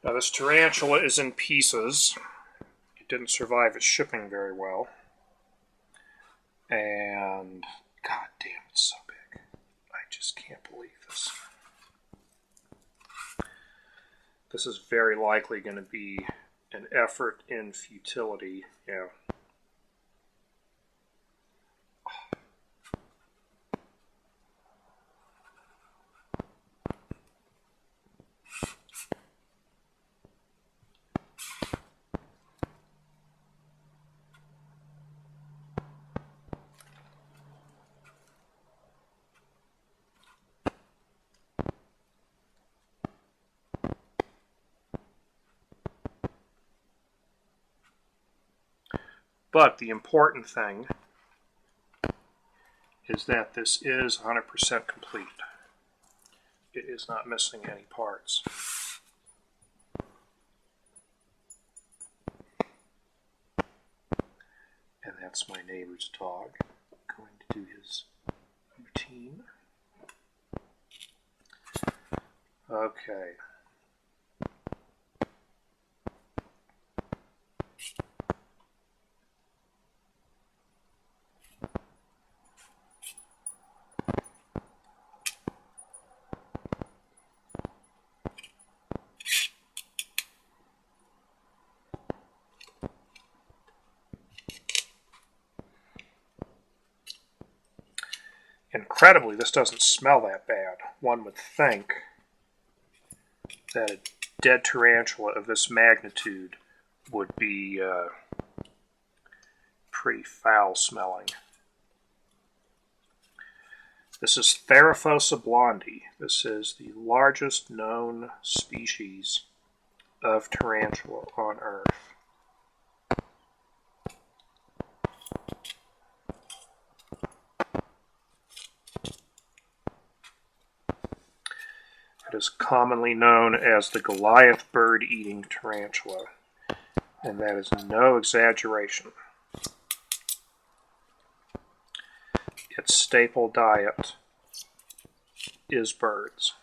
Now this tarantula is in pieces. It didn't survive its shipping very well. And, god damn, it's so big. I just can't believe this. This is very likely going to be an effort in futility. Yeah. But the important thing is that this is 100% complete. It is not missing any parts. And that's my neighbor's dog going to do his routine. Okay. Incredibly, this doesn't smell that bad. One would think that a dead tarantula of this magnitude would be pretty foul smelling. This is Theraphosa blondi. This is the largest known species of tarantula on Earth. It is commonly known as the Goliath bird-eating tarantula, and that is no exaggeration. Its staple diet is birds.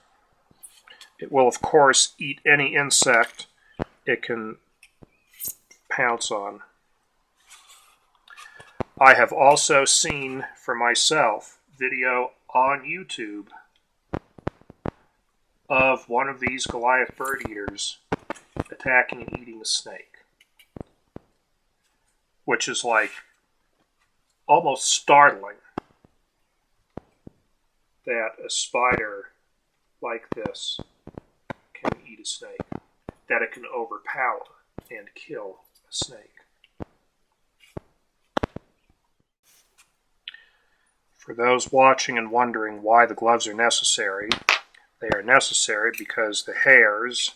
It will, of course, eat any insect it can pounce on. I have also seen for myself video on YouTube of one of these Goliath bird eaters attacking and eating a snake, which is like almost startling that a spider like this can eat a snake, that it can overpower and kill a snake. For those watching and wondering why the gloves are necessary, they are necessary because the hairs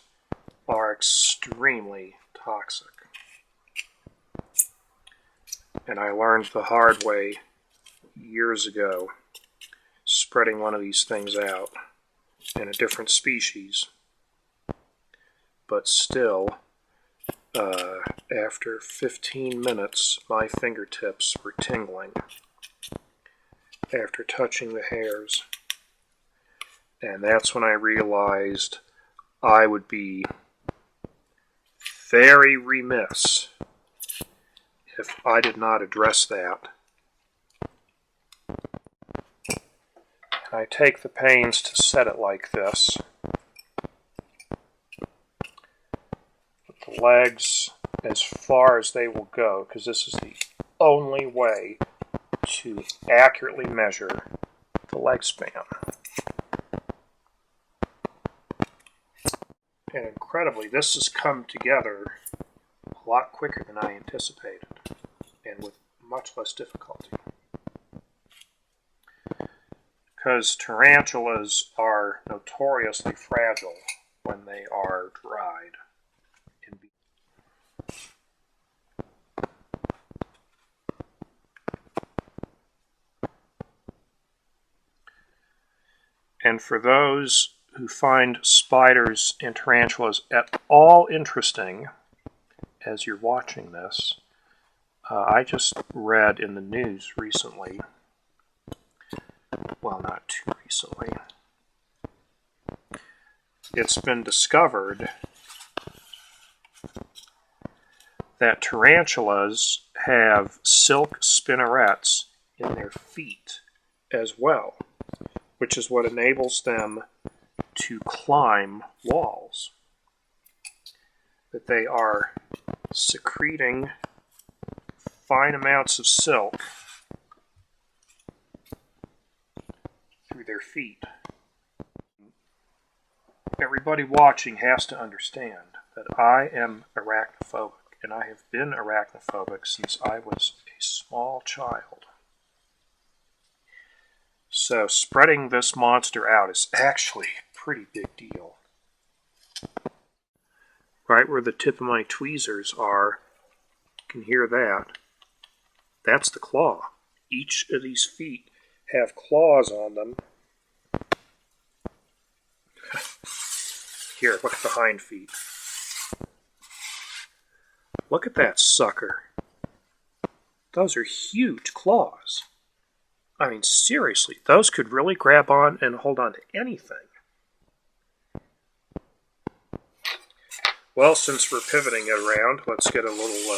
are extremely toxic. And I learned the hard way years ago, spreading one of these things out in a different species. But still, after 15 minutes, my fingertips were tingling after touching the hairs. And that's when I realized I would be very remiss if I did not address that. And I take the pains to set it like this, with the legs as far as they will go, because this is the only way to accurately measure the leg span. And incredibly, this has come together a lot quicker than I anticipated, and with much less difficulty. Because tarantulas are notoriously fragile when they are dried. And for those who find spiders and tarantulas at all interesting as you're watching this, I just read in the news recently, well, not too recently, it's been discovered that tarantulas have silk spinnerets in their feet as well, which is what enables them to climb walls. That they are secreting fine amounts of silk through their feet. Everybody watching has to understand that I am arachnophobic, and I have been arachnophobic since I was a small child. So spreading this monster out is actually a pretty big deal. Right where the tip of my tweezers are, you can hear that. That's the claw. Each of these feet have claws on them. Here, look at the hind feet. Look at that sucker. Those are huge claws. I mean, seriously, those could really grab on and hold on to anything. Well, since we're pivoting it around, let's get a little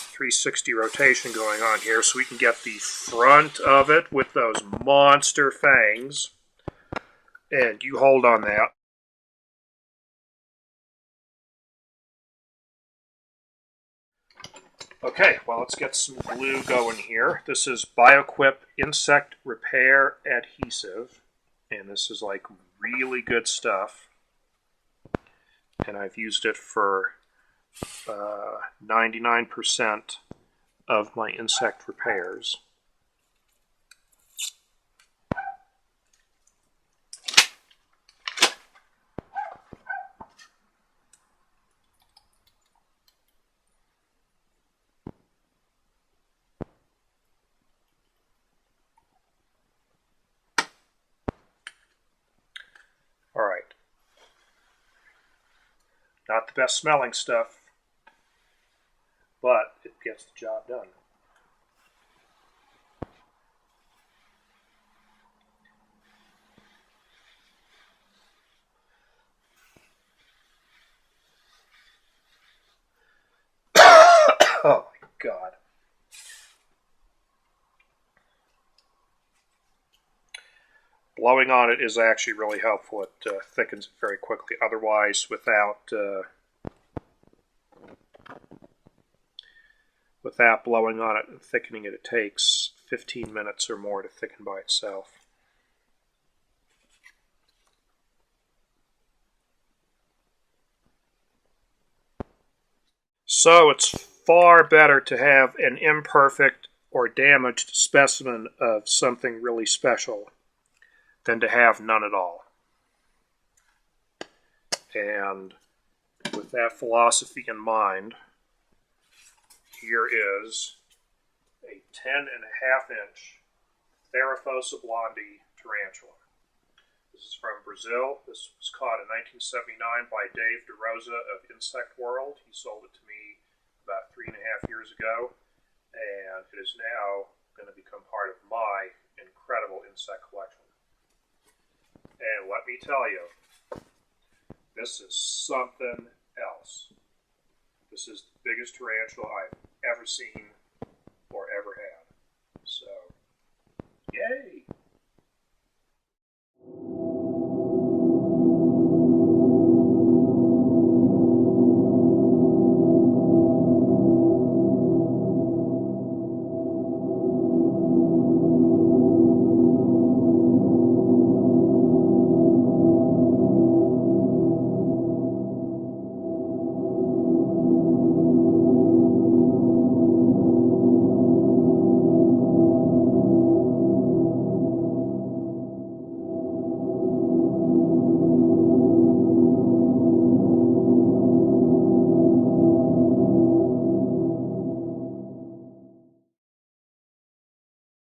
360 rotation going on here so we can get the front of it with those monster fangs. And you hold on that. Okay, well, let's get some glue going here. This is BioQuip Insect Repair Adhesive, and this is like really good stuff. And I've used it for 99% of my insect repairs. All right. Not the best smelling stuff, but it gets the job done. Oh my God. Blowing on it is actually really helpful. It thickens it very quickly. Otherwise, without blowing on it and thickening it, it takes 15 minutes or more to thicken by itself. So it's far better to have an imperfect or damaged specimen of something really special than to have none at all. And with that philosophy in mind, here is a 10.5-inch Theraphosa Blondi tarantula. This is from Brazil. This was caught in 1979 by Dave DeRosa of Insect World. He sold it to me about 3.5 years ago, and it is now going to become part of my incredible insect collection. And let me tell you, this is something else. This is the biggest tarantula I've ever seen